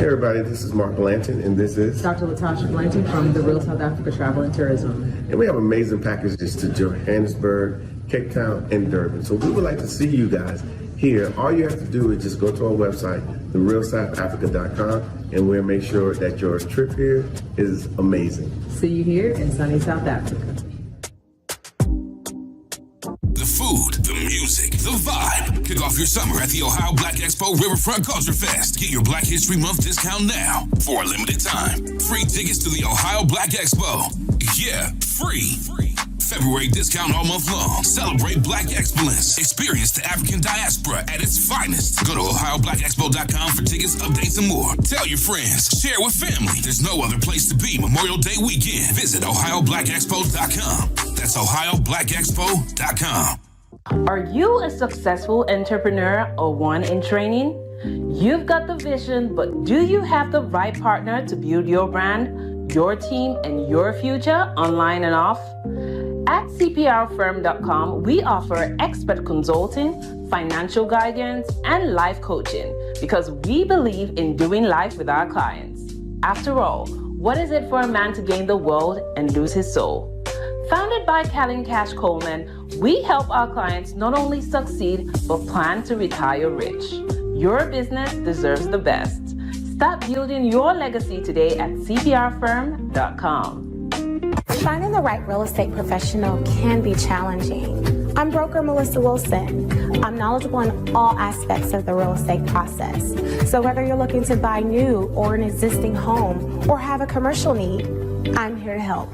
Hey everybody, this is Mark Blanton, and this is Dr. Latasha Blanton from the Real South Africa Travel and Tourism. And we have amazing packages to Johannesburg, Cape Town, and Durban. So we would like to see you guys here. All you have to do is just go to our website, therealsouthafrica.com, and we'll make sure that your trip here is amazing. See you here in sunny South Africa. The food, the music, the vibe. Kick off your summer at the Ohio Black Expo Riverfront Culture Fest. Get your Black History Month discount now for a limited time. Free tickets to the Ohio Black Expo. Yeah, free. February discount all month long. Celebrate Black excellence. Experience the African diaspora at its finest. Go to OhioBlackExpo.com for tickets, updates, and more. Tell your friends. Share with family. There's no other place to be Memorial Day weekend. Visit OhioBlackExpo.com. That's OhioBlackExpo.com. Are you a successful entrepreneur or one in training? You've got the vision, but do you have the right partner to build your brand, your team, and your future online and off? At CPRfirm.com, we offer expert consulting, financial guidance, and life coaching because we believe in doing life with our clients. After all, what is it for a man to gain the world and lose his soul? Founded by Callan Cash Coleman, we help our clients not only succeed, but plan to retire rich. Your business deserves the best. Start building your legacy today at CPRfirm.com. Finding the right real estate professional can be challenging. I'm broker Melissa Wilson. I'm knowledgeable in all aspects of the real estate process. So whether you're looking to buy new or an existing home or have a commercial need, I'm here to help.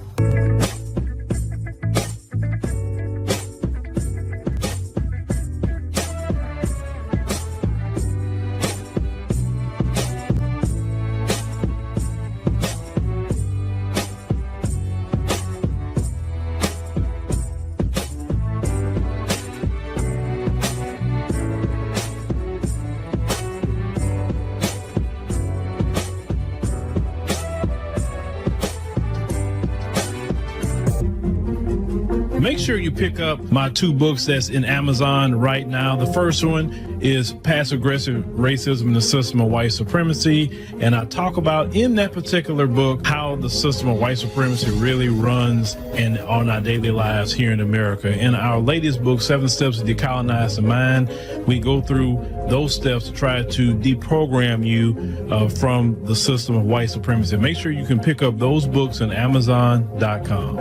Make sure you pick up my two books that's in Amazon right now. The first one is Passive-Aggressive Racism and the System of White Supremacy. And I talk about in that particular book how the system of white supremacy really runs on our daily lives here in America. In our latest book, 7 Steps to Decolonize the Mind, we go through those steps to try to deprogram you from the system of white supremacy. Make sure you can pick up those books on Amazon.com.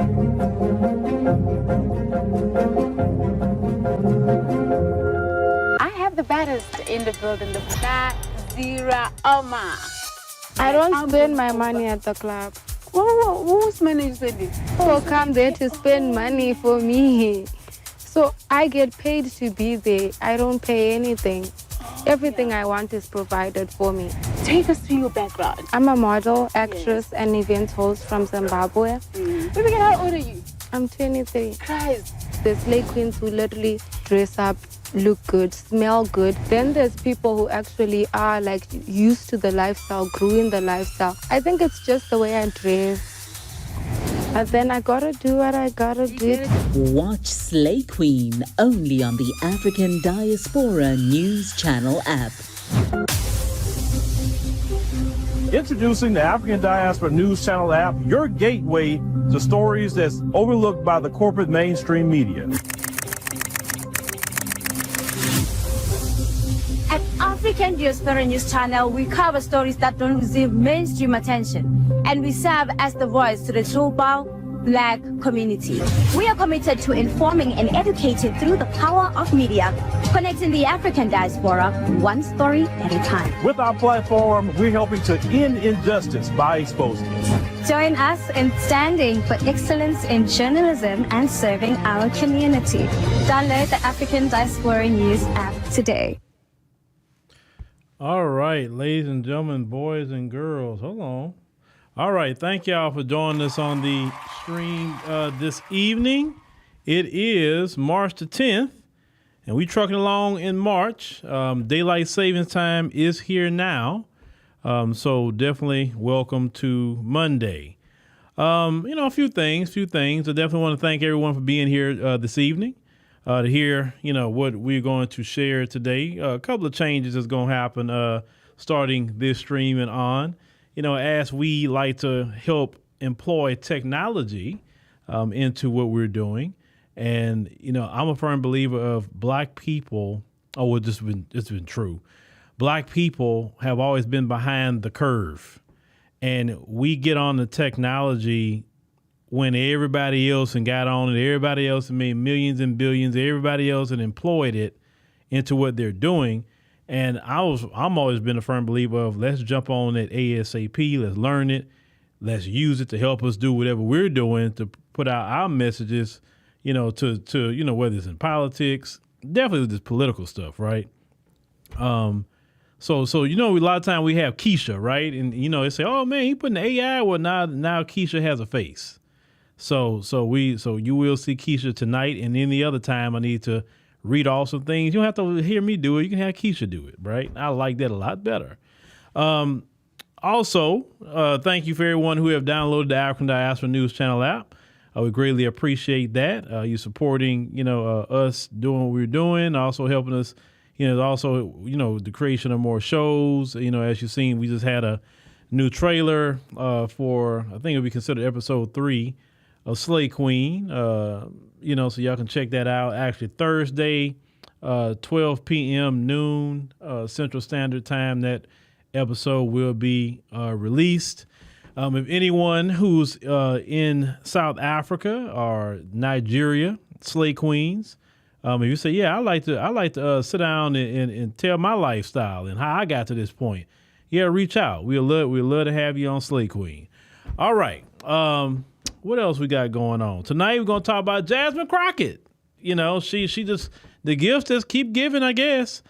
I have the baddest in the building, the fat Zira Oma. I don't spend my money at the club. Whose money is it? People come there to spend money for me. So I get paid to be there. I don't pay anything. Everything I want is provided for me. Take us through your background. I'm a model, actress, and event host from Zimbabwe. Baby, how old are you? I'm 23. Christ. There's slay queens who literally dress up, look good, smell good. Then there's people who actually are like used to the lifestyle, grew in the lifestyle. I think it's just the way I dress. But then I gotta do what I gotta do. Watch Slay Queen only on the African Diaspora News Channel app. Introducing the African Diaspora News Channel app, your gateway to stories that's overlooked by the corporate mainstream media. At African Diaspora News Channel, we cover stories that don't receive mainstream attention, and we serve as the voice to the global Black community. We are committed to informing and educating through the power of media, connecting the African diaspora one story at a time. With our platform, we're helping to end injustice by exposing it. Join us in standing for excellence in journalism and serving our community. Download the African Diaspora News app today. All right, ladies and gentlemen, boys and girls, hold on. All right, thank y'all for joining us on the stream this evening. It is March the 10th, and we trucking along in March. Daylight savings time is here now, so definitely welcome to Monday. A few things. I definitely want to thank everyone for being here this evening to hear, what we're going to share today. A couple of changes is going to happen. starting this streaming on. As we like to help employ technology into what we're doing. And, I'm a firm believer of black people. It's been true. Black people have always been behind the curve. And we get on the technology when everybody else and got on it, everybody else made millions and billions, everybody else and employed it into what they're doing. And I'm always been a firm believer of let's jump on it ASAP, let's learn it, let's use it to help us do whatever we're doing to put out our messages, to whether it's in politics, definitely this political stuff, right? So a lot of time we have Keisha, right? And they say, oh man, he put in AI. Well, now Keisha has a face. So you will see Keisha tonight, and any other time I need to read off some things. You don't have to hear me do it. You can have Keisha do it, right? I like that a lot better. Also, thank you for everyone who have downloaded the African Diaspora News Channel app. We greatly appreciate that. You supporting, us doing what we're doing, also helping us, the creation of more shows. As you've seen, we just had a new trailer for, I think it'll be considered episode 3 of Slay Queen. So y'all can check that out. Actually, Thursday, 12 p.m. noon Central Standard Time, that episode will be released. If anyone who's in South Africa or Nigeria, Slay Queens, if you say, yeah, I like to sit down and tell my lifestyle and how I got to this point, yeah, reach out. We'd love to have you on Slay Queen. All right. What else we got going on? Tonight we're going to talk about Jasmine Crockett. She just, the gifts just keep giving, I guess.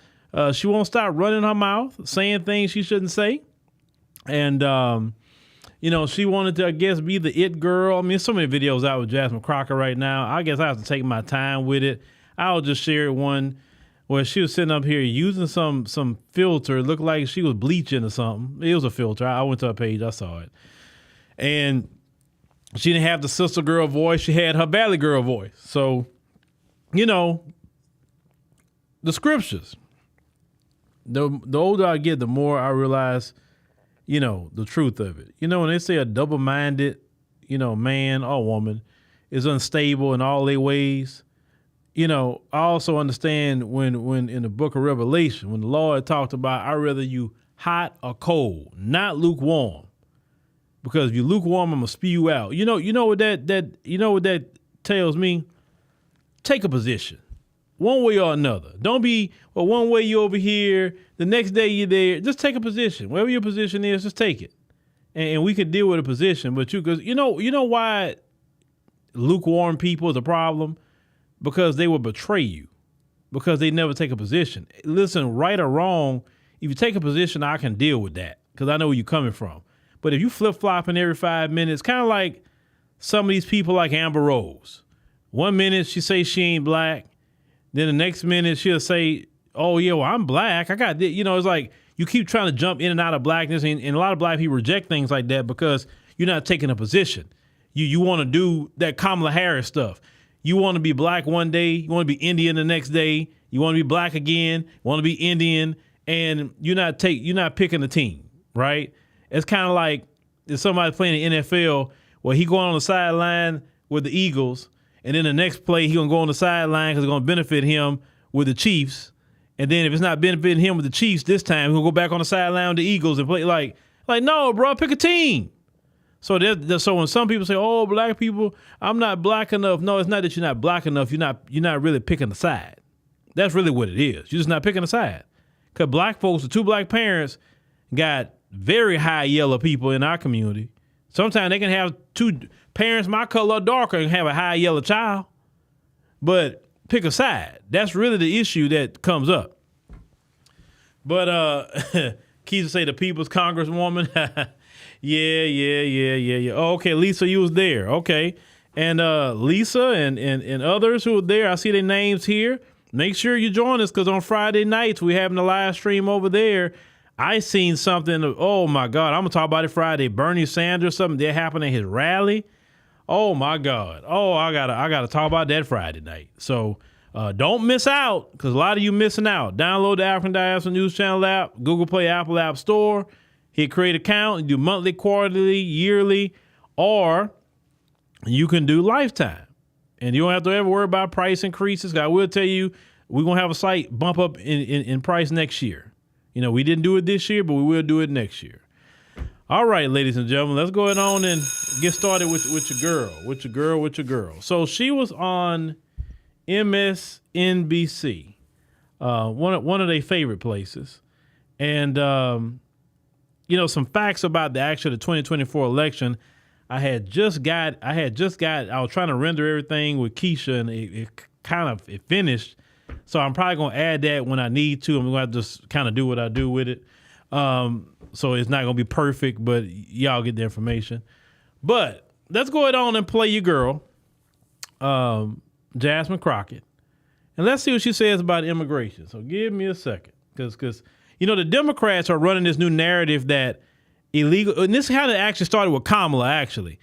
She won't stop running her mouth, saying things she shouldn't say. And, she wanted to, I guess, be the it girl. I mean, so many videos out with Jasmine Crockett right now. I guess I have to take my time with it. I'll just share one where she was sitting up here using some filter. It looked like she was bleaching or something. It was a filter. I went to her page. I saw it. And she didn't have the sister girl voice. She had her valley girl voice. So, the scriptures. The older I get, the more I realize, the truth of it. When they say a double-minded, man or woman is unstable in all their ways, I also understand when in the book of Revelation, when the Lord talked about, I'd rather you hot or cold, not lukewarm. Because if you're lukewarm, I'm gonna spew you out. You know what that tells me? Take a position. One way or another. Don't be, well, one way you're over here, the next day you're there. Just take a position. Wherever your position is, just take it. And we could deal with a position, but because you know why lukewarm people is a problem? Because they will betray you. Because they never take a position. Listen, right or wrong, if you take a position, I can deal with that. Because I know where you're coming from. But if you flip-flopping every 5 minutes, kind of like some of these people like Amber Rose. 1 minute she say she ain't black. Then the next minute she'll say, oh, yeah, well, I'm black. I got this. It's like you keep trying to jump in and out of blackness. And a lot of black people reject things like that because you're not taking a position. You want to do that Kamala Harris stuff. You want to be black one day. You want to be Indian the next day. You want to be black again. You want to be Indian. And you're not picking a team, right? It's kind of like if somebody playing the NFL where he going on the sideline with the Eagles, and then the next play he gonna go on the sideline because it's gonna benefit him with the Chiefs. And then if it's not benefiting him with the Chiefs this time, he'll go back on the sideline with the Eagles and play like no, bro, pick a team. So when some people say, oh, black people, I'm not black enough. No, it's not that you're not black enough. You're not really picking a side. That's really what it is. You're just not picking a side. Because black folks with 2 black parents got very high yellow people in our community. Sometimes they can have 2 parents my color or darker and have a high yellow child. But pick a side. That's really the issue that comes up. But Keisha say the people's congresswoman. Yeah. Oh, okay, Lisa, you was there. Okay. And Lisa and others who were there, I see their names here. Make sure you join us because on Friday nights we're having a live stream over there. I seen something. Oh my God, I'm gonna talk about it Friday. Bernie Sanders, something that happened at his rally. Oh my God. Oh, I gotta talk about that Friday night. So Don't miss out, because a lot of you missing out. Download the African Diaspora News Channel app, Google Play, Apple App Store. Hit create account and do monthly, quarterly, yearly, or you can do lifetime. And you don't have to ever worry about price increases. I will tell you, we're going to have a slight bump up in price next year. You know, we didn't do it this year, but we will do it next year. All right, ladies and gentlemen, let's go ahead on and get started with your girl. So she was on MSNBC, one of their favorite places. And, some facts about the 2024 election. I was trying to render everything with Keisha, and it finished. So I'm probably going to add that when I need to. I'm going to just kind of do what I do with it. So it's not going to be perfect, but y'all get the information. But let's go ahead on and play your girl, Jasmine Crockett. And let's see what she says about immigration. So give me a second. Because the Democrats are running this new narrative that illegal, and this kind of actually started with Kamala, actually.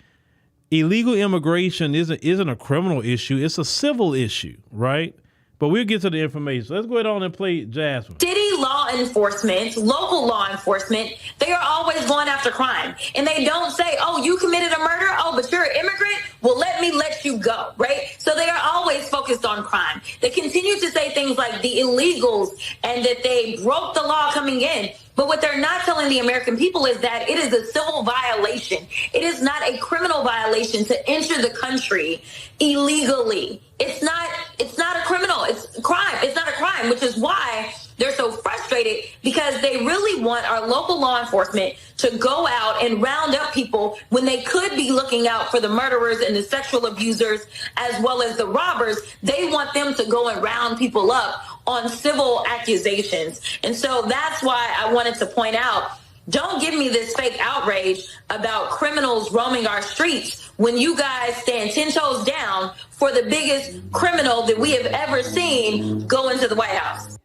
Illegal immigration isn't a criminal issue. It's a civil issue, right? But we'll get to the information. So let's go ahead on and play Jasmine. City law enforcement, local law enforcement, they are always going after crime. And they don't say, oh, you committed a murder? Oh, but you're an immigrant? Well, let you go, right? So they are always focused on crime. They continue to say things like the illegals and that they broke the law coming in. But what they're not telling the American people is that it is a civil violation. It is not a criminal violation to enter the country illegally. It's not a criminal. It's a crime. It's not a crime, which is why they're so frustrated, because they really want our local law enforcement to go out and round up people when they could be looking out for the murderers and the sexual abusers as well as the robbers. They want them to go and round people up on civil accusations. And so that's why I wanted to point out, don't give me this fake outrage about criminals roaming our streets when you guys stand 10 toes down for the biggest criminal that we have ever seen go into the White House.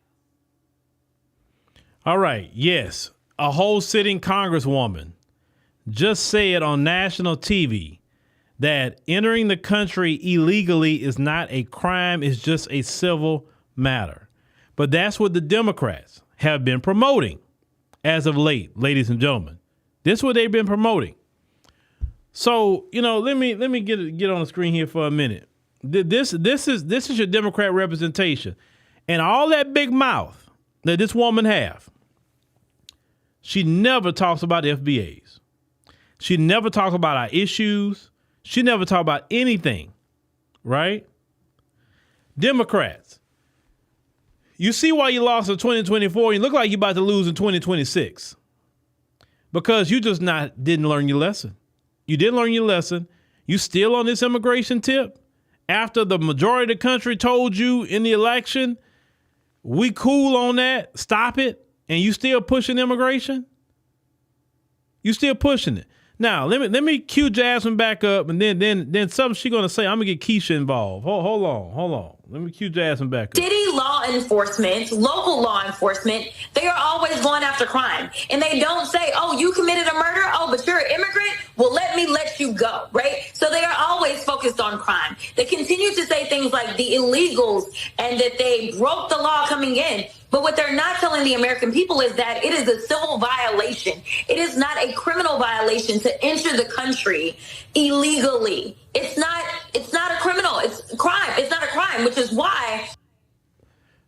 All right. Yes. A whole sitting congresswoman just said on national TV that entering the country illegally is not a crime. It's just a civil matter. But that's what the Democrats have been promoting as of late, ladies and gentlemen. This is what they've been promoting. So, let me get on the screen here for a minute. This is your Democrat representation. And all that big mouth that this woman have, she never talks about FBAs. She never talks about our issues. She never talks about anything, right? Democrats, you see why you lost in 2024. You look like you're about to lose in 2026 because you just didn't learn your lesson. You didn't learn your lesson. You still on this immigration tip after the majority of the country told you in the election, we cool on that, stop it. And you still pushing immigration? You still pushing it. Now, let me cue Jasmine back up, and then something she's gonna say. I'm gonna get Keisha involved. Hold on. Let me cue Jasmine back up. City law enforcement, local law enforcement, they are always going after crime. And they don't say, oh, you committed a murder? Oh, but you're an immigrant? Well, let you go, right? So they are always focused on crime. They continue to say things like the illegals and that they broke the law coming in. But what they're not telling the American people is that it is a civil violation. It is not a criminal violation to enter the country illegally. It's not a criminal. It's a crime. It's not a crime, which is why.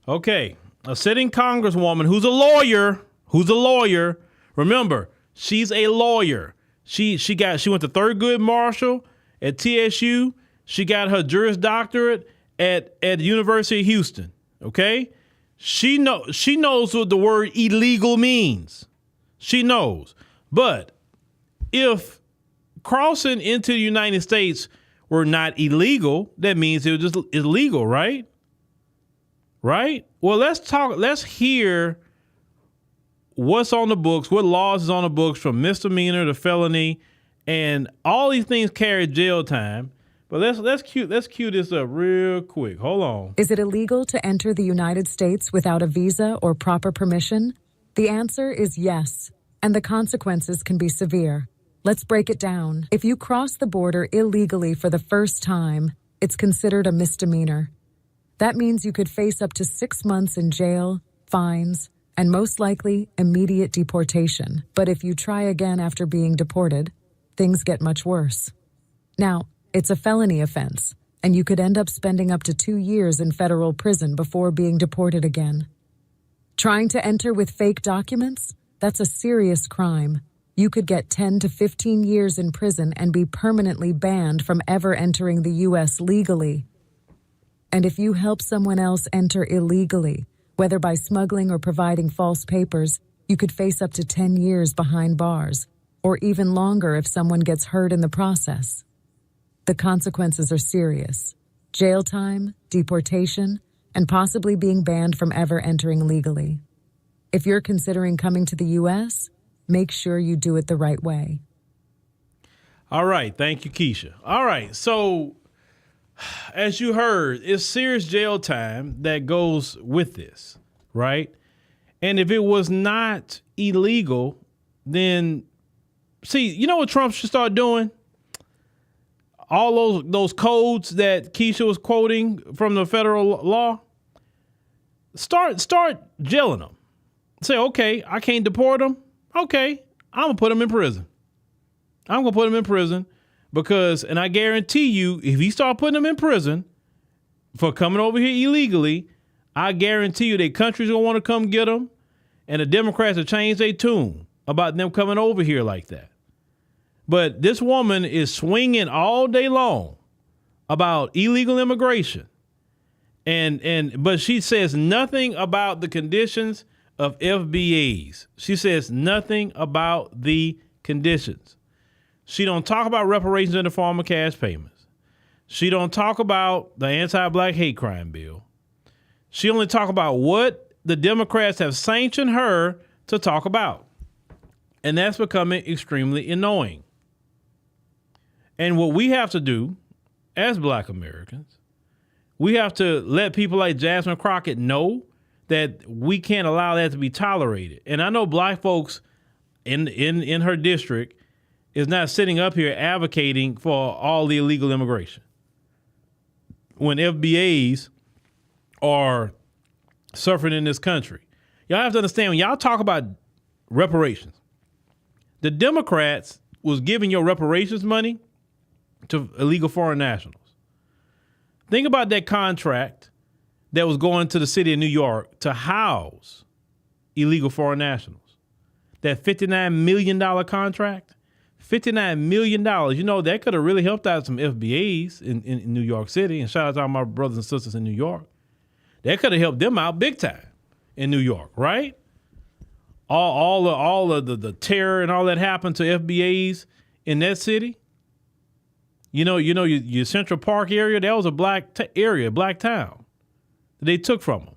Okay. A sitting congresswoman who's a lawyer. Remember, she's a lawyer. She went to Thurgood Marshall at TSU. She got her Juris Doctorate at the University of Houston. Okay. She knows what the word illegal means. She knows. But if crossing into the United States were not illegal, that means it was just illegal, right? Right? Well, let's hear what's on the books, what laws is on the books from misdemeanor to felony, and all these things carry jail time. But let's cue this up real quick. Hold on. Is it illegal to enter the United States without a visa or proper permission? The answer is yes, and the consequences can be severe. Let's break it down. If you cross the border illegally for the first time, it's considered a misdemeanor. That means you could face up to 6 months in jail, fines, and most likely immediate deportation. But if you try again after being deported, things get much worse. Now, it's a felony offense, and you could end up spending up to 2 years in federal prison before being deported again. Trying to enter with fake documents? That's a serious crime. You could get 10 to 15 years in prison and be permanently banned from ever entering the U.S. legally. And if you help someone else enter illegally, whether by smuggling or providing false papers, you could face up to 10 years behind bars, or even longer if someone gets hurt in the process. The consequences are serious: jail time, deportation, and possibly being banned from ever entering legally. If you're considering coming to the U.S., make sure you do it the right way. All right. Thank you, Keisha. All right. So, as you heard, it's serious jail time that goes with this, right? And if it was not illegal, then, see, you know what Trump should start doing? All those codes that Keisha was quoting from the federal law, start jailing them. Say, okay, I can't deport them. Okay, I'm going to put them in prison. I'm going to put them in prison because, and I guarantee you, if you start putting them in prison for coming over here illegally, I guarantee you that countries going to want to come get them, and the Democrats will change their tune about them coming over here like that. But this woman is swinging all day long about illegal immigration. But she says nothing about the conditions of FBAs. She says nothing about the conditions. She don't talk about reparations in the form of cash payments. She don't talk about the anti-black hate crime bill. She only talk about what the Democrats have sanctioned her to talk about. And that's becoming extremely annoying. And what we have to do as Black Americans, we have to let people like Jasmine Crockett know that we can't allow that to be tolerated. And I know Black folks in her district is not sitting up here advocating for all the illegal immigration when FBAs are suffering in this country. Y'all have to understand, when y'all talk about reparations, the Democrats was giving your reparations money to illegal foreign nationals. Think about that contract that was going to the city of New York to house illegal foreign nationals. That $59 million contract, $59 million. You know, that could have really helped out some FBAs in New York City. And shout out to all my brothers and sisters in New York. That could have helped them out big time in New York, right? All of the terror and all that happened to FBAs in that city. You know, your Central Park area, that was a black area, black town that they took from them.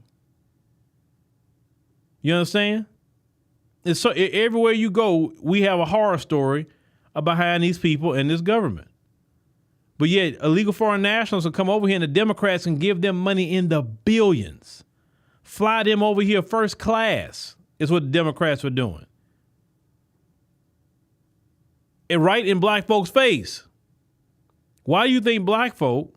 You understand? It's so everywhere you go, we have a horror story behind these people and this government. But yet, illegal foreign nationals will come over here and the Democrats can give them money in the billions. Fly them over here first class is what the Democrats were doing. And right in Black folks' face. Why do you think Black folk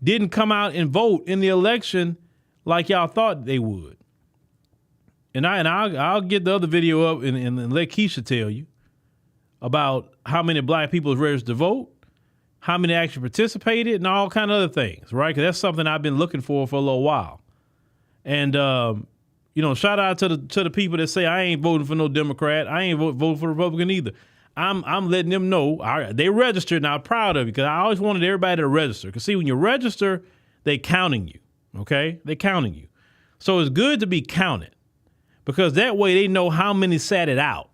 didn't come out and vote in the election like y'all thought they would? And I'll get the other video up and let Keisha tell you about how many Black people is registered to vote, how many actually participated, and all kind of other things, right? Because that's something I've been looking for a little while. And shout out to the people that say I ain't voting for no Democrat, I ain't voting for Republican either. I'm letting them know they registered, and I'm proud of it because I always wanted everybody to register. Because see, when you register, they counting you, okay? They counting you. So it's good to be counted because that way they know how many sat it out.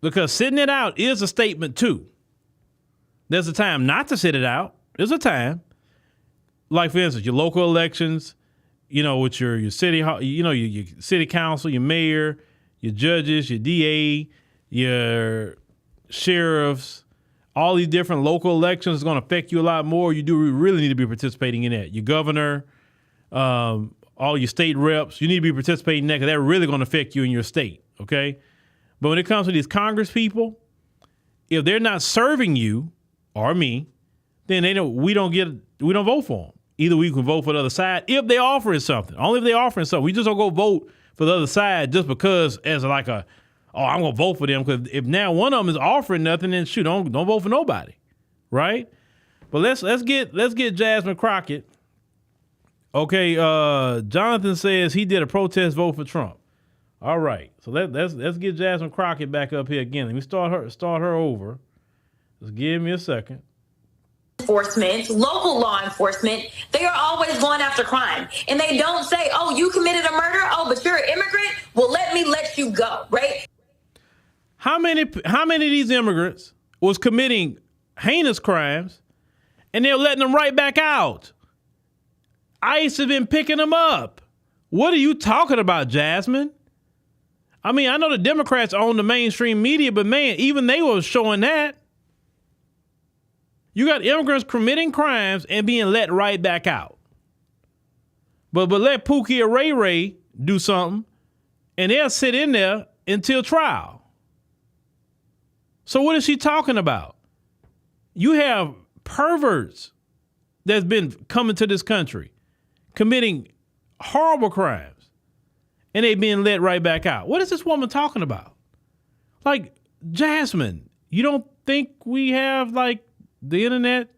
Because sitting it out is a statement too. There's a time not to sit it out. There's a time. Like, for instance, your local elections, with your city, your city council, your mayor, your judges, your DA, your sheriffs, all these different local elections is going to affect you a lot more. You really need to be participating in that. Your governor, all your state reps, you need to be participating in that because that's really going to affect you in your state, okay? But when it comes to these Congress people, if they're not serving you or me, then we don't vote for them. Either we can vote for the other side if they're offering something. Only if they're offering something. We just don't go vote for the other side just because as like I'm going to vote for them. Because if now one of them is offering nothing, then shoot, don't vote for nobody. Right? But let's get Jasmine Crockett. Okay, Jonathan says he did a protest vote for Trump. All right, so let's get Jasmine Crockett back up here again. Let me start her over. Just give me a second. Enforcement, local law enforcement, they are always going after crime. And they don't say, oh, you committed a murder. Oh, but you're an immigrant. Well, let me let you go, right? How many of these immigrants was committing heinous crimes and they're letting them right back out? ICE has been picking them up. What are you talking about, Jasmine? I mean, I know the Democrats own the mainstream media, but man, even they were showing that. You got immigrants committing crimes and being let right back out. But let Pookie or Ray Ray do something and they'll sit in there until trial. So what is she talking about? You have perverts that's been coming to this country, committing horrible crimes, and they being let right back out. What is this woman talking about? Like, Jasmine, you don't think we have, like, the internet?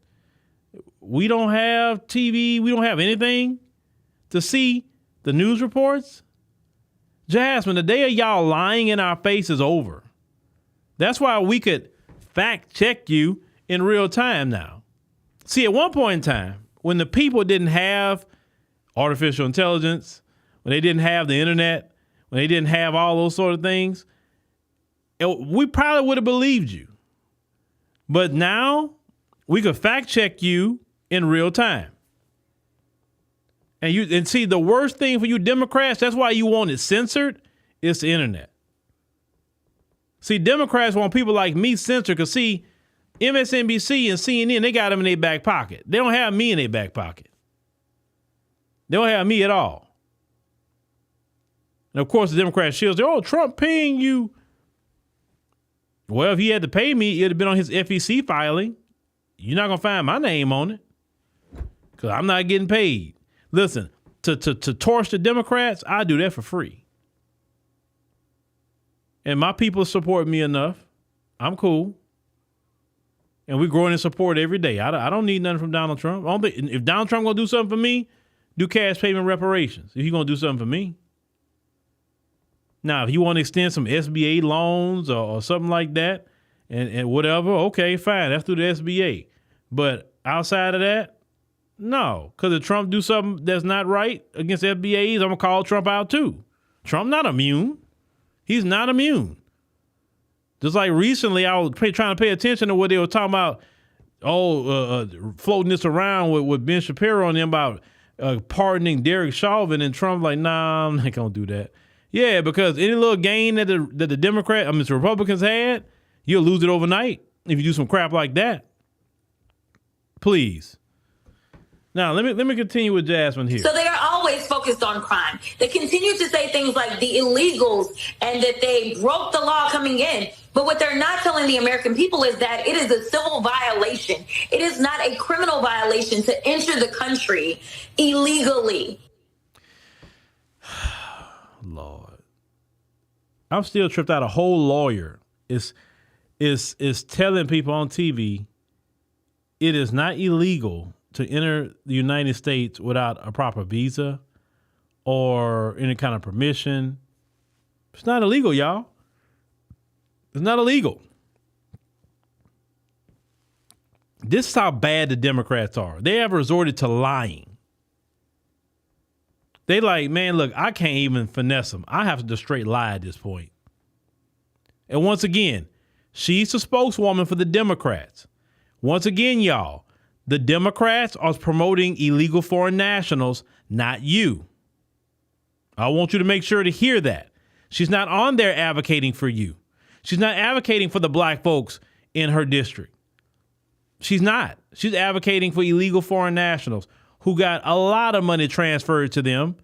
We don't have TV? We don't have anything to see the news reports? Jasmine, the day of y'all lying in our face is over. That's why we could fact check you in real time now. See, at one point in time, when the people didn't have artificial intelligence, when they didn't have the internet, when they didn't have all those sort of things, we probably would have believed you. But now we could fact check you in real time. And see, the worst thing for you Democrats, that's why you want it censored, is the internet. See, Democrats want people like me censored because, see, MSNBC and CNN, they got them in their back pocket. They don't have me in their back pocket. They don't have me at all. And of course, the Democrats shield say, oh, Trump paying you. Well, if he had to pay me, it'd have been on his FEC filing. You're not going to find my name on it because I'm not getting paid. Listen, to torch the Democrats, I do that for free. And my people support me enough. I'm cool. And we're growing in support every day. I don't need nothing from Donald Trump. If Donald Trump going to do something for me, do cash payment reparations. If he's going to do something for me. Now, if you want to extend some SBA loans or something like that and whatever, okay, fine. That's through the SBA. But outside of that, no. Because if Trump do something that's not right against FBAs, I'm going to call Trump out too. Trump not immune. He's not immune. Just like recently, I was trying to pay attention to what they were talking about, floating this around with Ben Shapiro and them about pardoning Derek Chauvin, and Trump like, nah, I'm not going to do that. Yeah, because any little gain that the Republicans had, you'll lose it overnight if you do some crap like that. Please. Now, let me continue with Jasmine here. So they are always focused on crime. They continue to say things like the illegals and that they broke the law coming in. But what they're not telling the American people is that it is a civil violation. It is not a criminal violation to enter the country illegally. Lord. I'm still tripped out. A whole lawyer is telling people on TV it is not illegal to enter the United States without a proper visa or any kind of permission. It's not illegal, y'all. It's not illegal. This is how bad the Democrats are. They have resorted to lying. They like, man, look, I can't even finesse them. I have to just straight lie at this point. And once again, she's the spokeswoman for the Democrats. Once again, y'all, the Democrats are promoting illegal foreign nationals, not you. I want you to make sure to hear that. She's not on there advocating for you. She's not advocating for the black folks in her district. She's not. She's advocating for illegal foreign nationals who got a lot of money transferred to them,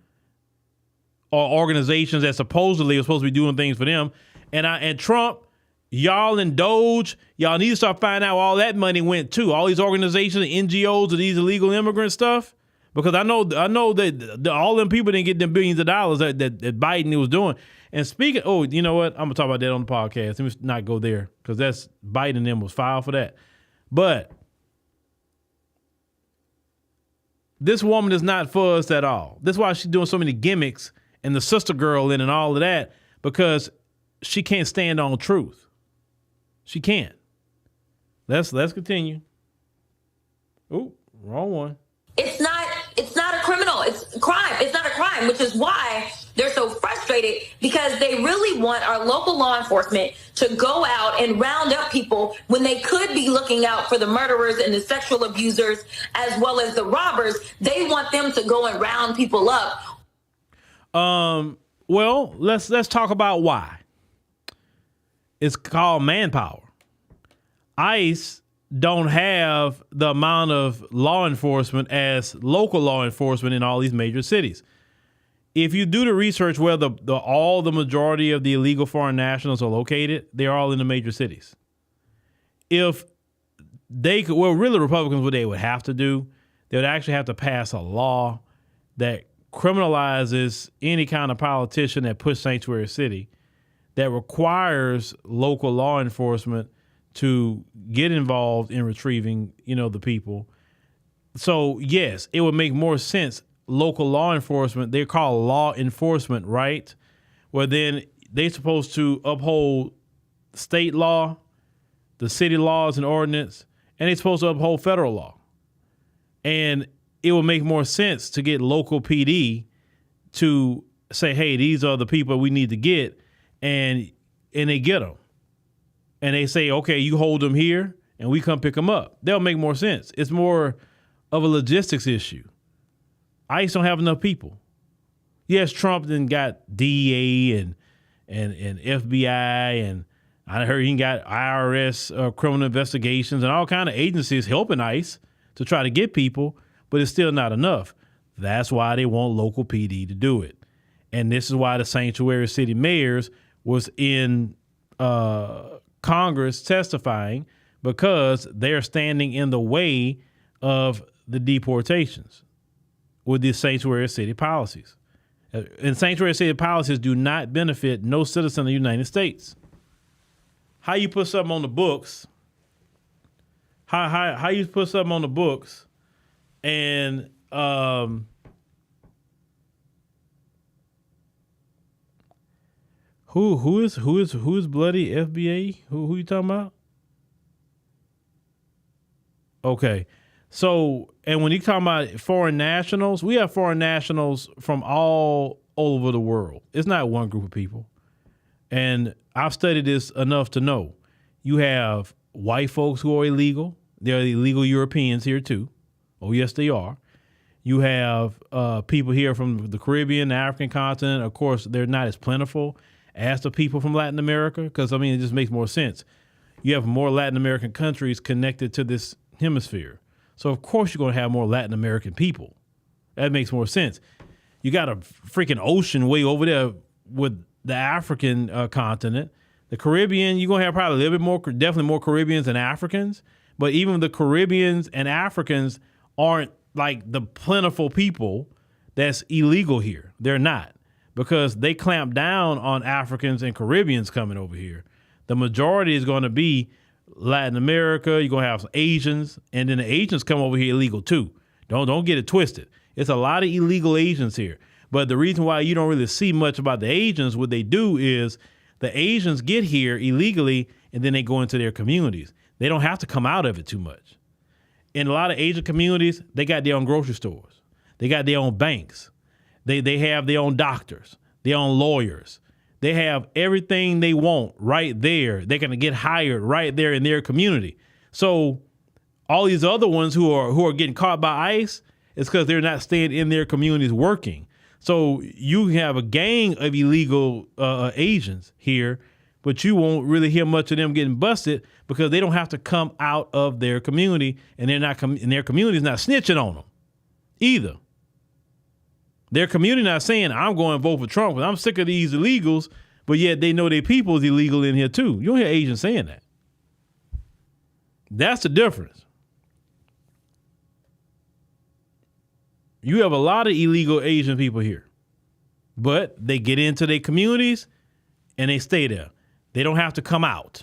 or organizations that supposedly are supposed to be doing things for them. And Trump, y'all and Doge, y'all need to start finding out where all that money went to. All these organizations and NGOs of these illegal immigrant stuff, Because I know that all them people didn't get them billions of dollars that Biden was doing. And speaking, you know what? I'm going to talk about that on the podcast. Let me not go there because that's Biden and them was filed for that. But this woman is not for us at all. That's why she's doing so many gimmicks and the sister girl in and all of that, because she can't stand on truth. She can't. Let's continue. Oh, wrong one. It's not a criminal. It's a crime. It's not a crime, which is why they're so frustrated, because they really want our local law enforcement to go out and round up people when they could be looking out for the murderers and the sexual abusers as well as the robbers. They want them to go and round people up. Well, let's talk about why. It's called manpower. ICE don't have the amount of law enforcement as local law enforcement in all these major cities. If you do the research where the majority of the illegal foreign nationals are located, they're all in the major cities. If they could, really Republicans, what they would have to do, they would actually have to pass a law that criminalizes any kind of politician that puts Sanctuary City, that requires local law enforcement to get involved in retrieving, the people. So yes, it would make more sense. Local law enforcement, they're called law enforcement, right? Well, then they're supposed to uphold state law, the city laws and ordinance, and they're supposed to uphold federal law. And it would make more sense to get local PD to say, hey, these are the people we need to get, and they get them. And they say, okay, you hold them here and we come pick them up. That'll make more sense. It's more of a logistics issue. ICE don't have enough people. Yes, Trump then got DEA and FBI, and I heard he got IRS criminal investigations and all kind of agencies helping ICE to try to get people, but it's still not enough. That's why they want local PD to do it. And this is why the Sanctuary City mayors was in Congress testifying, because they're standing in the way of the deportations with these Sanctuary City policies. And Sanctuary City policies do not benefit no citizen of the United States. How you put something on the books, how you put something on the books, and who is bloody FBA? Who you talking about? Okay. So, and when you talk about foreign nationals, we have foreign nationals from all over the world. It's not one group of people. And I've studied this enough to know you have white folks who are illegal. There are illegal Europeans here too. Oh, yes, they are. You have people here from the Caribbean, the African continent. Of course, they're not as plentiful as the people from Latin America, because, it just makes more sense. You have more Latin American countries connected to this hemisphere. So, of course, you're going to have more Latin American people. That makes more sense. You got a freaking ocean way over there with the African continent. The Caribbean, you're going to have probably a little bit more, definitely more Caribbeans than Africans. But even the Caribbeans and Africans aren't like the plentiful people that's illegal here. They're not, because they clamp down on Africans and Caribbeans coming over here. The majority is going to be Latin America. You're going to have some Asians, and then the Asians come over here illegal too. Don't get it twisted. It's a lot of illegal Asians here. But the reason why you don't really see much about the Asians, what they do is the Asians get here illegally and then they go into their communities. They don't have to come out of it too much. In a lot of Asian communities, they got their own grocery stores. They got their own banks. They have their own doctors, their own lawyers. They have everything they want right there. They're going to get hired right there in their community. So all these other ones who are getting caught by ICE, it's because they're not staying in their communities working. So you have a gang of illegal Asians here, but you won't really hear much of them getting busted because they don't have to come out of their community, and they're not and their community is not snitching on them either. Their community not saying, I'm going to vote for Trump because I'm sick of these illegals, but yet they know their people is illegal in here too. You don't hear Asians saying that. That's the difference. You have a lot of illegal Asian people here, but they get into their communities and they stay there. They don't have to come out.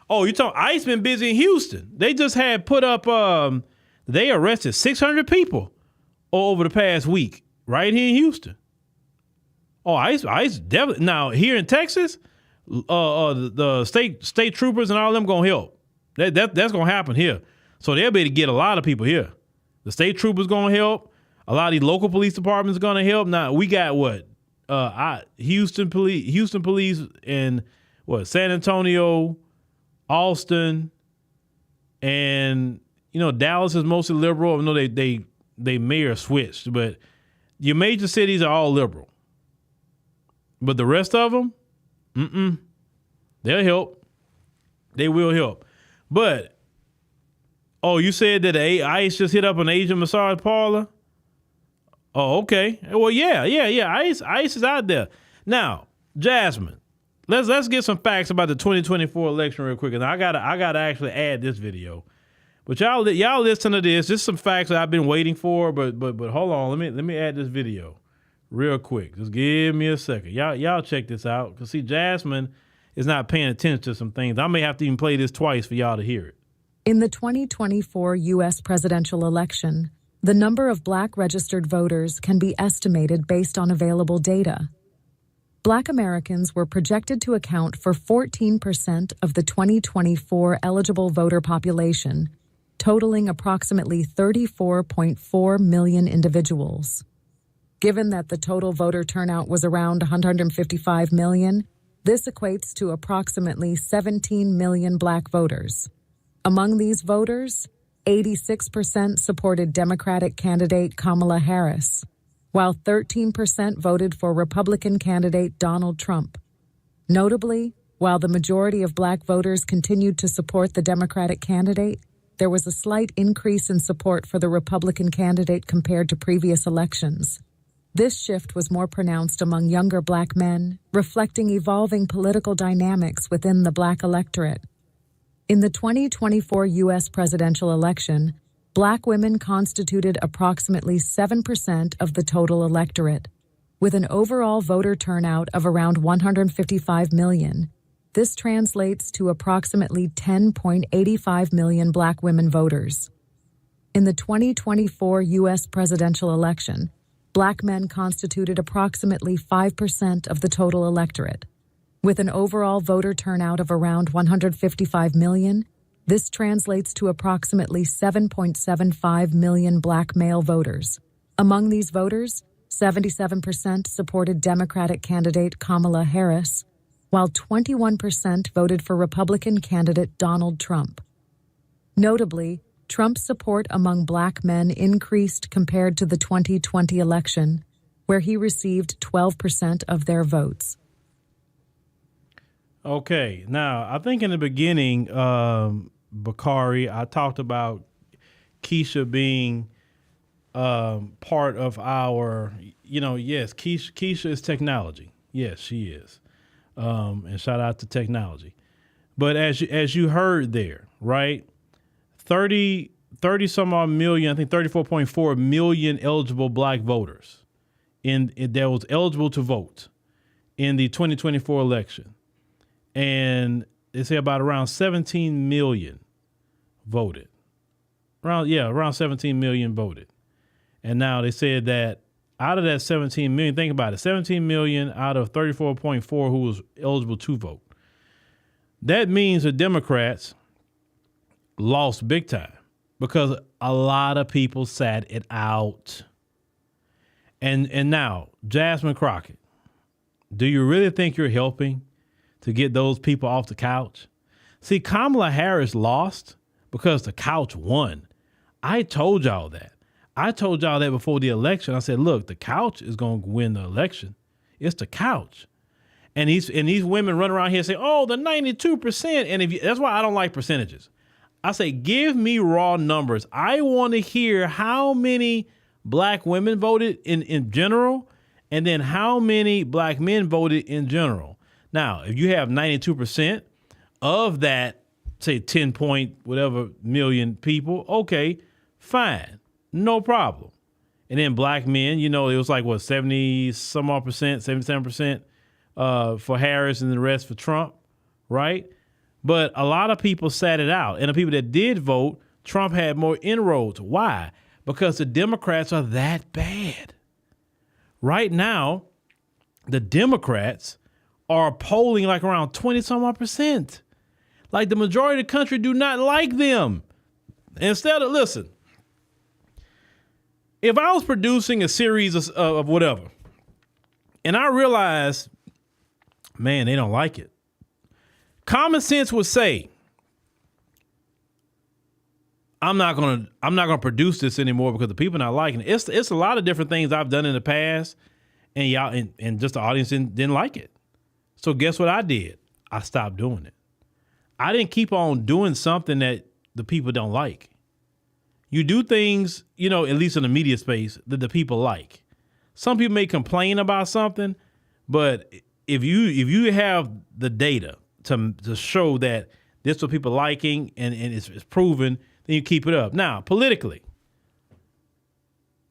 Oh, you talking? ICE been busy in Houston. They just had put up. They arrested 600 people over the past week right here in Houston. Oh, ICE definitely. Now here in Texas, the state troopers and all them gonna help. That's gonna happen here. So they'll be able to get a lot of people here. The state troopers gonna help. A lot of these local police departments gonna help. Now we got what? Houston police, and what? San Antonio, Austin, and Dallas is mostly liberal. I know they mayor switched, but your major cities are all liberal. But the rest of them, they'll help. They will help. But you said that ICE just hit up an Asian massage parlor? Oh, okay. Well, yeah. ICE is out there now. Jasmine, let's get some facts about the 2024 election real quick. And I gotta actually add this video. But y'all listen to this. Just some facts that I've been waiting for. But hold on. Let me add this video real quick. Just give me a second. Y'all check this out. Cause see, Jasmine is not paying attention to some things. I may have to even play this twice for y'all to hear it. In the 2024 U.S. presidential election, the number of Black registered voters can be estimated based on available data. Black Americans were projected to account for 14% of the 2024 eligible voter population, totaling approximately 34.4 million individuals. Given that the total voter turnout was around 155 million, this equates to approximately 17 million Black voters. Among these voters, 86% supported Democratic candidate Kamala Harris, while 13% voted for Republican candidate Donald Trump. Notably, while the majority of Black voters continued to support the Democratic candidate, there was a slight increase in support for the Republican candidate compared to previous elections. This shift was more pronounced among younger Black men, reflecting evolving political dynamics within the Black electorate. In the 2024 U.S. presidential election, Black women constituted approximately 7% of the total electorate. With an overall voter turnout of around 155 million, this translates to approximately 10.85 million Black women voters. In the 2024 U.S. presidential election, Black men constituted approximately 5% of the total electorate. With an overall voter turnout of around 155 million, this translates to approximately 7.75 million Black male voters. Among these voters, 77% supported Democratic candidate Kamala Harris, while 21% voted for Republican candidate Donald Trump. Notably, Trump's support among Black men increased compared to the 2020 election, where he received 12% of their votes. Okay, now I think in the beginning, Bakari, I talked about Keisha being part of our, yes, Keisha is technology. Yes, she is. And shout out to technology. But as you heard there, right, 30 some odd million, I think 34.4 million eligible Black voters that was eligible to vote in the 2024 election. And they say around 17 million voted. Around 17 million voted. And now they said that out of that 17 million, think about it, 17 million out of 34.4 who was eligible to vote. That means the Democrats lost big time because a lot of people sat it out. And now, Jasmine Crockett, do you really think you're helping to get those people off the couch? See, Kamala Harris lost because the couch won. I told y'all that. I told y'all that before the election. I said, look, the couch is going to win the election. It's the couch. And these women run around here and say, oh, the 92%. And that's why I don't like percentages. I say, give me raw numbers. I want to hear how many Black women voted in general, and then how many Black men voted in general. Now, if you have 92% of that, say 10 point whatever million people, okay, fine, no problem. And then black men, it was like, 70 some odd percent, 77% for Harris and the rest for Trump, right? But a lot of people sat it out. And the people that did vote, Trump had more inroads. Why? Because the Democrats are that bad. Right now, the Democrats are polling like around 20 some odd percent. Like the majority of the country do not like them. Instead of, listen, if I was producing a series of whatever, and I realized, man, they don't like it. Common sense would say, I'm not gonna produce this anymore because the people are not liking it. It's a lot of different things I've done in the past, and y'all and just the audience didn't like it. So guess what I did? I stopped doing it. I didn't keep on doing something that the people don't like. You do things, at least in the media space, that the people like. Some people may complain about something, but if you have the data to show that this is what people are liking and it's proven, then you keep it up. Now, politically,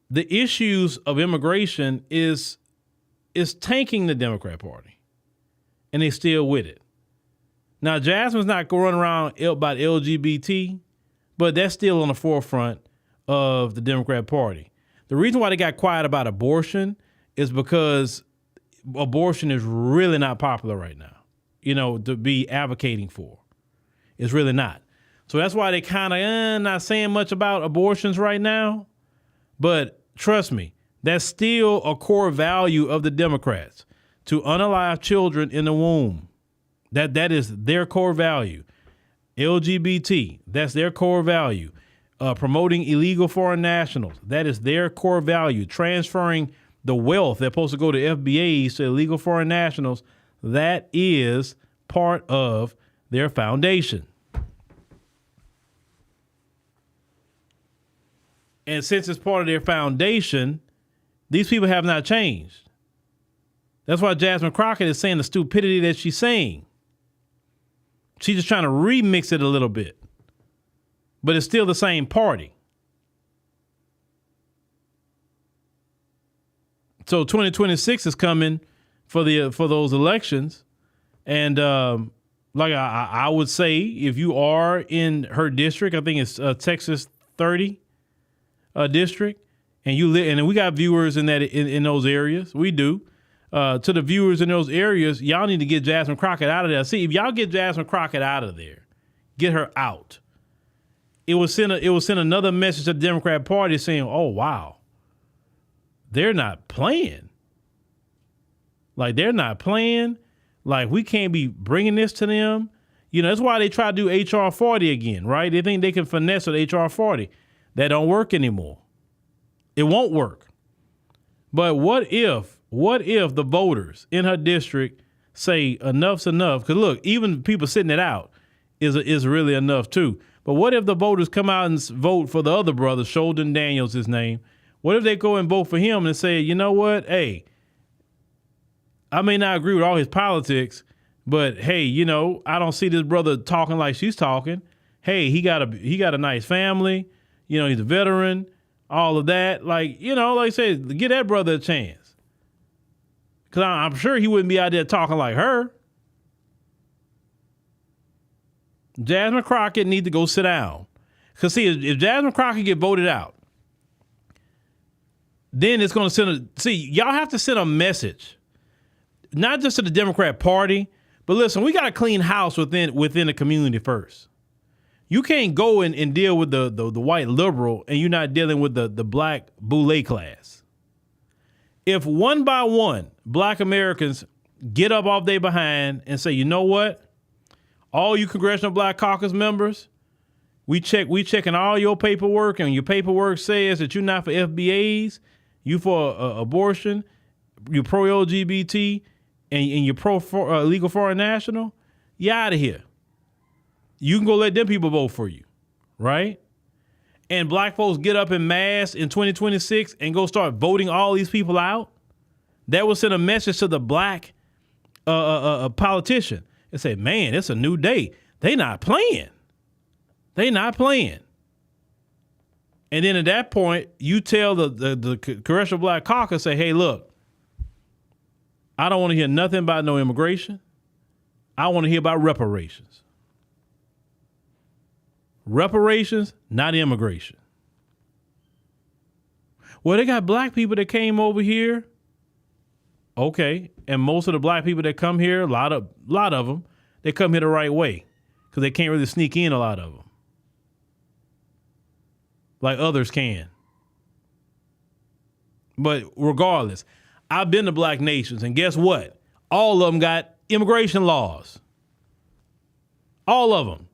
the issues of immigration is tanking the Democrat Party, and they're still with it. Now, Jasmine's not going to run around about LGBT, but that's still on the forefront of the Democrat Party. The reason why they got quiet about abortion is because abortion is really not popular right now, to be advocating for. It's really not. So that's why they kind of not saying much about abortions right now. But trust me, that's still a core value of the Democrats, to unalive children in the womb. That is their core value. LGBT, that's their core value. Promoting illegal foreign nationals, that is their core value. Transferring the wealth that's supposed to go to FBAs to illegal foreign nationals, that is part of their foundation. And since it's part of their foundation, these people have not changed. That's why Jasmine Crockett is saying the stupidity that she's saying. She's just trying to remix it a little bit. But it's still the same party. So 2026 is coming for those elections. And like I would say, if you are in her district, I think it's Texas 30 district, and you live, and we got viewers in those areas. We do. To the viewers in those areas, y'all need to get Jasmine Crockett out of there. See, if y'all get Jasmine Crockett out of there, get her out. It will send another message to the Democrat Party saying, "Oh wow, they're not playing. Like they're not playing. Like we can't be bringing this to them." That's why they try to do HR 40 again, right? They think they can finesse with HR 40. That don't work anymore. It won't work. But what if the voters in her district say enough's enough? Because look, even people sitting it out is really enough too. But what if the voters come out and vote for the other brother, Sheldon Daniels, his name? What if they go and vote for him and say, you know what? Hey, I may not agree with all his politics, but hey, I don't see this brother talking like she's talking. Hey, he got a nice family. He's a veteran, all of that. Like I said, give that brother a chance. Because I'm sure he wouldn't be out there talking like her. Jasmine Crockett needs to go sit down. Because see, if Jasmine Crockett get voted out, then it's going to y'all have to send a message, not just to the Democrat Party, but listen, we got to clean house within the community first. You can't go and deal with the white liberal and you're not dealing with the black boule class. If one by one black Americans get up off their behind and say, you know what? All you Congressional Black Caucus members, we checking all your paperwork, and your paperwork says that you're not for FBAs, you for abortion, you're pro-LGBT, and you're pro-illegal foreign national, you're out of here. You can go let them people vote for you, right? And black folks get up en masse in 2026 and go start voting all these people out. That will send a message to the black politician and say, man, it's a new day. They not playing. They not playing. And then at that point, you tell the Congressional Black Caucus, say, hey, look, I don't want to hear nothing about no immigration. I want to hear about reparations. Reparations, not immigration. Well, they got black people that came over here. Okay. And most of the black people that come here, a lot of them, they come here the right way because they can't really sneak in, a lot of them, like others can. But regardless, I've been to black nations, and guess what? All of them got immigration laws. All of them.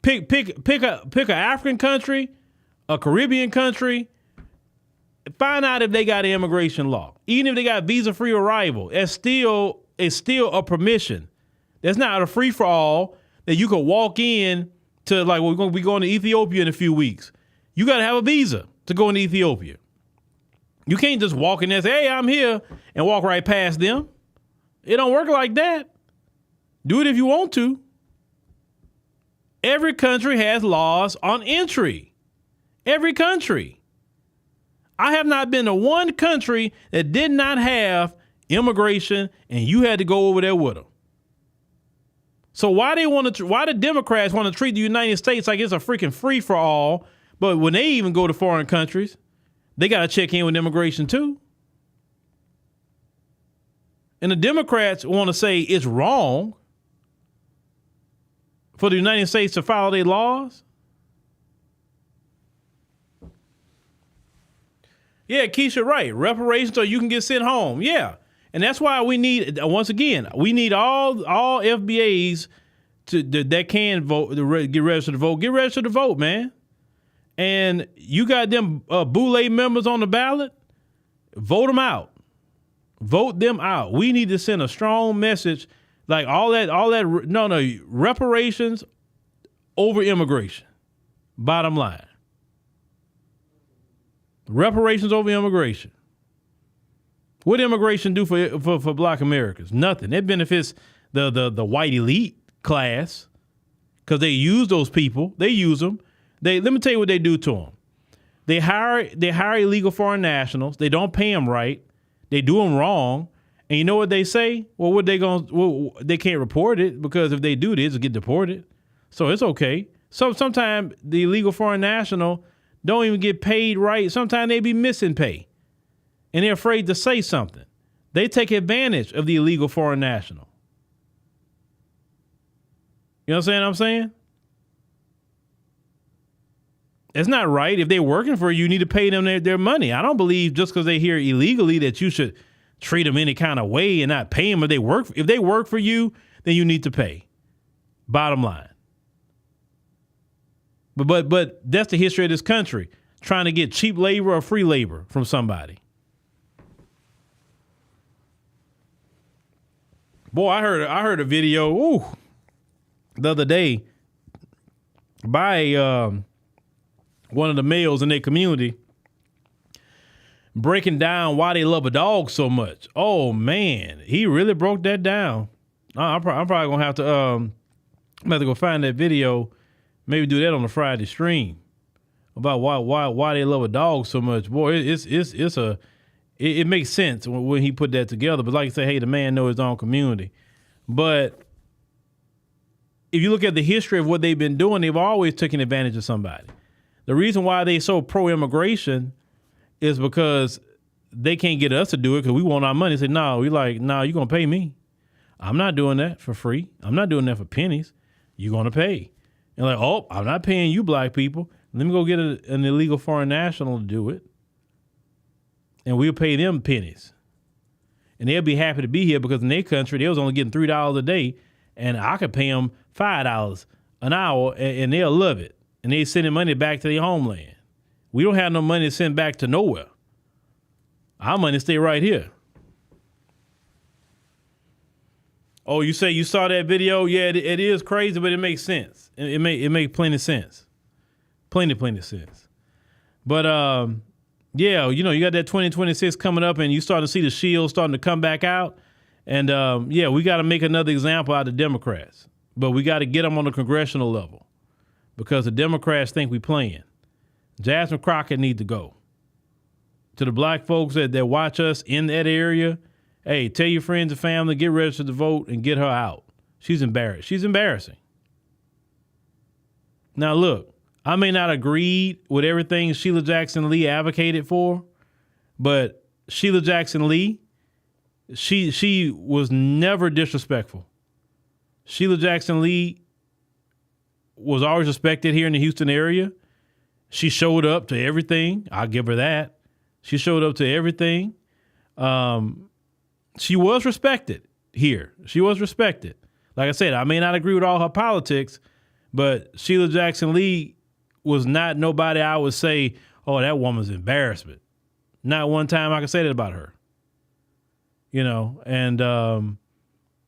Pick a African country, a Caribbean country. Find out if they got an immigration law. Even if they got visa-free arrival, it's still a permission. That's not a free-for-all that you can walk in to, like, we're going to be going to Ethiopia in a few weeks. You got to have a visa to go into Ethiopia. You can't just walk in there and say, hey, I'm here, and walk right past them. It don't work like that. Do it if you want to. Every country has laws on entry. Every country. I have not been to one country that did not have immigration, and you had to go over there with them. So why the Democrats want to treat the United States like it's a freaking free for all, but when they even go to foreign countries, they got to check in with immigration too. And the Democrats want to say it's wrong for the United States to follow their laws. Yeah, Keisha, right. Reparations so you can get sent home. Yeah. And that's why we need, once again, we need all FBAs that can vote, get registered to vote. Get registered to vote, man. And you got them Boule members on the ballot, vote them out. Vote them out. We need to send a strong message, like reparations over immigration. Bottom line. Reparations over immigration. What immigration do for black Americans? Nothing. It benefits the white elite class because they use those people. They use them. Let me tell you what they do to them. They hire illegal foreign nationals. They don't pay them right. They do them wrong. And you know what they say? Well, they can't report it because if they do this, they'll get deported. So it's okay. So sometimes the illegal foreign national don't even get paid right. Sometimes they be missing pay. And they're afraid to say something. They take advantage of the illegal foreign national. You know what I'm saying? It's not right. If they're working for you, you need to pay them their money. I don't believe just because they're here illegally that you should treat them any kind of way and not pay them. If they work for you, then you need to pay. Bottom line. But that's the history of this country, trying to get cheap labor or free labor from somebody. Boy, I heard a video the other day by one of the males in their community breaking down why they love a dog so much. Oh man, he really broke that down. I'm probably gonna have to go find that video. Maybe do that on the Friday stream about why they love a dog so much. Boy, it makes sense when he put that together. But like I say, hey, the man knows his own community. But if you look at the history of what they've been doing, they've always taken advantage of somebody. The reason why they so pro-immigration is because they can't get us to do it because we want our money. Say, no, you're going to pay me. I'm not doing that for free. I'm not doing that for pennies. You're going to pay. And like, oh, I'm not paying you black people. Let me go get an illegal foreign national to do it. And we'll pay them pennies. And they'll be happy to be here because in their country, they was only getting $3 a day. And I could pay them $5 an hour and they'll love it. And they sending money back to their homeland. We don't have no money to send back to nowhere. Our money stay right here. Oh, you say you saw that video? Yeah, it is crazy, but it makes sense. It make plenty of sense. Plenty of sense. But yeah, you got that 2026 coming up, and you start to see the shield starting to come back out. And yeah, we got to make another example out of the Democrats, but we got to get them on the congressional level because the Democrats think we playing. Jasmine Crockett need to go. To the black folks that watch us in that area, hey, tell your friends and family, get registered to vote and get her out. She's embarrassed. She's embarrassing. Now, look, I may not agree with everything Sheila Jackson Lee advocated for, but Sheila Jackson Lee, she was never disrespectful. Sheila Jackson Lee was always respected here in the Houston area. She showed up to everything. I'll give her that. She showed up to everything. She was respected here. She was respected. Like I said, I may not agree with all her politics, but Sheila Jackson Lee was not nobody I would say, oh, that woman's embarrassment. Not one time I can say that about her. You know, and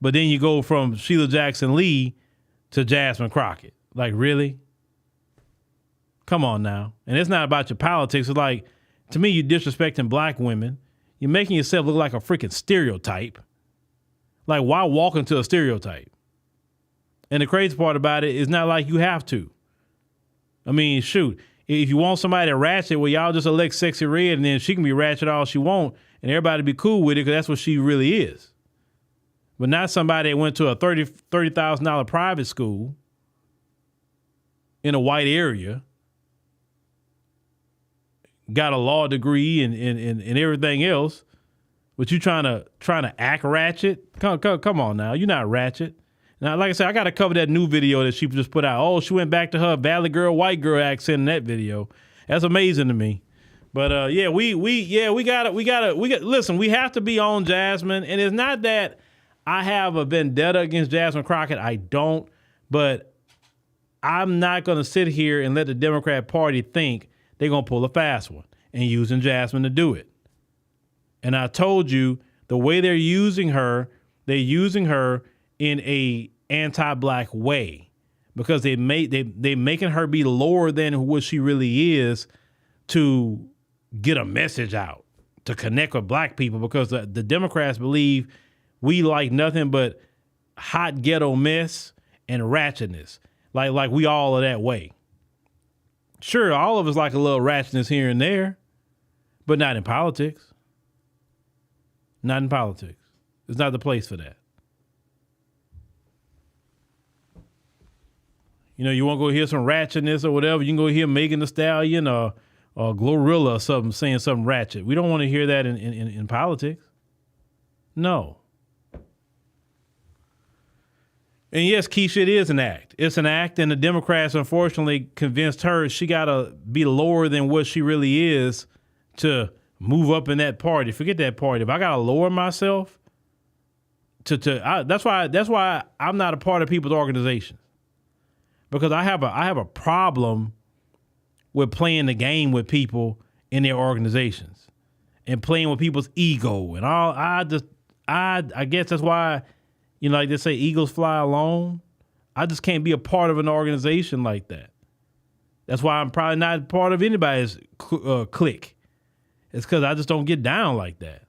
but then you go from Sheila Jackson Lee to Jasmine Crockett. Like, really? Come on now. And it's not about your politics. It's like, to me, you're disrespecting black women. You're making yourself look like a freaking stereotype. Like, why walk into a stereotype? And the crazy part about it is not like you have to. I mean, shoot, if you want somebody to ratchet, well, y'all just elect Sexy Red and then she can be ratchet all she want and everybody be cool with it because that's what she really is. But not somebody that went to a $30,000 private school in a white area, got a law degree and everything else, but you trying to act ratchet? Come on now, you're not ratchet. Now, like I said, I got to cover that new video that she just put out. Oh, she went back to her Valley girl, white girl accent in that video. That's amazing to me. But we got listen, we have to be on Jasmine. And it's not that I have a vendetta against Jasmine Crockett. I don't. But I'm not going to sit here and let the Democrat Party think they're going to pull a fast one and using Jasmine to do it. And I told you the way they're using her in a anti-black way because they making her be lower than what she really is to get a message out, to connect with black people because the Democrats believe we like nothing but hot ghetto mess and ratchetness. Like we all are that way. Sure, all of us like a little ratchetness here and there, but not in politics. Not in politics. It's not the place for that. You know, you want to go hear some ratchetness or whatever, you can go hear Megan Thee Stallion or Glorilla or something saying something ratchet. We don't want to hear that in politics. No. And yes, Keisha, it is an act. It's an act, and the Democrats unfortunately convinced her she got to be lower than what she really is to move up in that party. Forget that party. If I got to lower myself, that's why I'm not a part of people's organizations. Because I have a problem with playing the game with people in their organizations and playing with people's ego and all. I guess that's why, you know, like they say, eagles fly alone. I just can't be a part of an organization like that. That's why I'm probably not part of anybody's clique. It's because I just don't get down like that.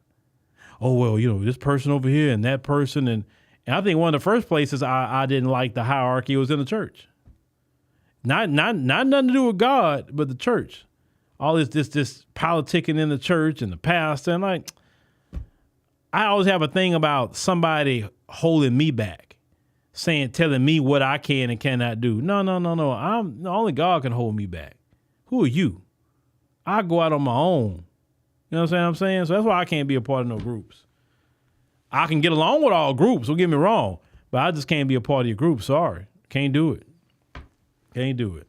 Oh, well, you know, this person over here and that person. And I think one of the first places I didn't like the hierarchy was in the church. Not nothing to do with God, but the church. All this politicking in the church and the pastor. And like, I always have a thing about somebody holding me back, telling me what I can and cannot do. No. Only God can hold me back. Who are you? I go out on my own. You know what I'm saying? So that's why I can't be a part of no groups. I can get along with all groups, don't get me wrong, but I just can't be a part of your group. Sorry. Can't do it. Can't do it.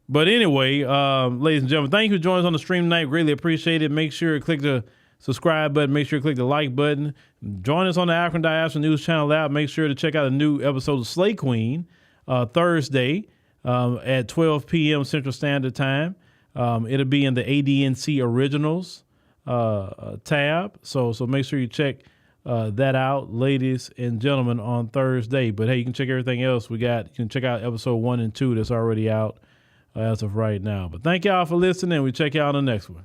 But anyway, ladies and gentlemen, thank you for joining us on the stream tonight. Greatly appreciate it. Make sure to click the subscribe button. Make sure to click the like button. Join us on the African Diaspora News Channel app. Make sure to check out a new episode of Slay Queen Thursday at 12 p.m. Central Standard Time. It'll be in the ADNC Originals tab. So make sure you check that out, ladies and gentlemen, on Thursday. But hey, you can check everything else we got. You can check out episode 1 and 2 that's already out as of right now. But thank y'all for listening. We check y'all on the next one.